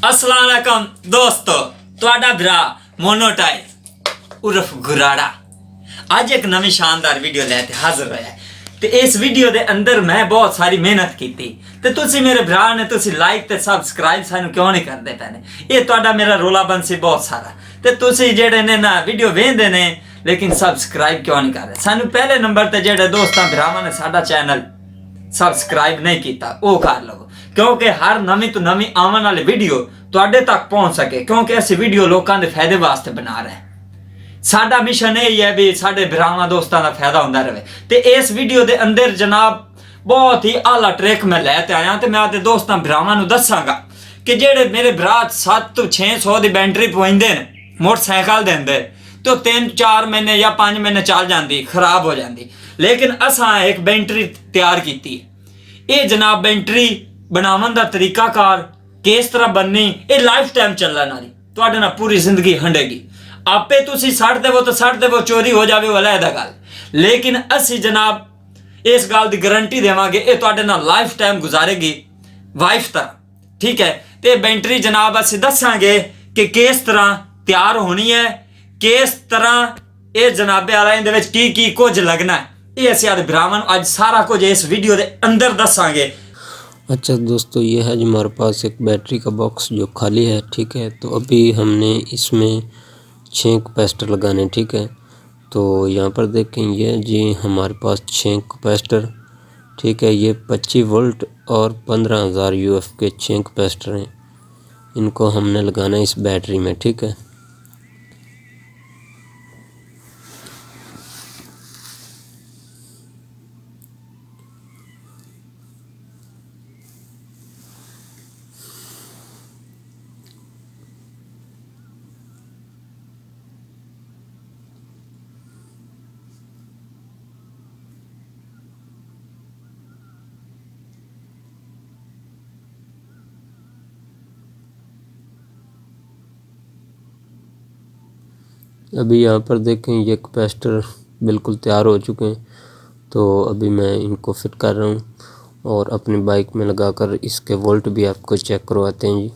अस्सलाम वालेकुम दोस्तों, तुहाडा भरा मोनोटाइप उर्फ गुराड़ा अज एक नवी शानदार वीडियो लैके हाजिर होया है। ते इस वीडियो दे अंदर मैं बहुत सारी मेहनत की ते तुसी मेरे भरा ने तुसी लाइक ते सब्सक्राइब सानू क्यों नहीं करते पैने। ये तुहाडा मेरा रोला बंसी बहुत सारा ते तुसी जेड़े ने ना वीडियो वेंदे ने लेकिन सब्सक्राइब क्यों नहीं कर रहे। सानू पहले नंबर ते जेड़े दोस्तां भरावां ने साडा चैनल सब्सक्राइब नहीं किया वो कर लो, क्योंकि हर नवी तो नवी आने वाली वीडियो तुहाडे तक पहुंच सके, क्योंकि असीं वीडियो लोगों के फायदे वास्ते बना रहे हैं। साडा मिशन यही है भी साडे भरावां दोस्तां दा फायदा होंदा रहे। ते इस वीडियो दे अंदर जनाब बहुत ही आला ट्रिक मैं लैके आया ते मैं आपदे दोस्तां भरावां नूं दस्सांगा कि जेड़े मेरे भरा 700 तो 600 दी बैटरी पवाइंदे ने मोटरसाइकिल दे अंदर तो 3-4 महीने या 5 महीने चल जाती, खराब हो जाती। लेकिन असां एक बैटरी तैयार की ये जनाब बैटरी बनावन का तरीकाकार किस तरह बननी, ये लाइफ टाइम चलने वाली तुहाडे नाल पूरी जिंदगी हंडेगी। आपे तुसी सड़ देवो तो सड़ देवो, चोरी हो जावे वो अलग गल, लेकिन असी जनाब इस गल की गारंटी देवांगे ये तुहाडे नाल लाइफ टाइम गुजारेगी वाइफ तरह। ठीक है, तो बैटरी जनाब असी दसांगे कि किस तरह तैयार होनी है, किस तरह ये जनाबे वाला इहदे विच की कुछ लगना है, ये असीं आपदे भरावां नूं अज सारा कुछ इस वीडियो के अंदर दसांगे। अच्छा दोस्तों, ये है जो हमारे पास एक बैटरी का बॉक्स जो खाली है। ठीक है, तो अभी हमने इसमें 6 कैपेसिटर लगाने। ठीक है, तो यहाँ पर देखें ये जी हमारे पास 6 कैपेसिटर। ठीक है, ये 25 वोल्ट और 15,000 यूएफ के 6 कैपेसिटर हैं। इनको हमने लगाना है इस बैटरी में। ठीक है, अभी यहाँ पर देखें ये कैपेसिटर बिल्कुल तैयार हो चुके हैं। तो अभी मैं इनको फिट कर रहा हूँ और अपनी बाइक में लगाकर इसके वोल्ट भी आपको चेक करवाते हैं जी।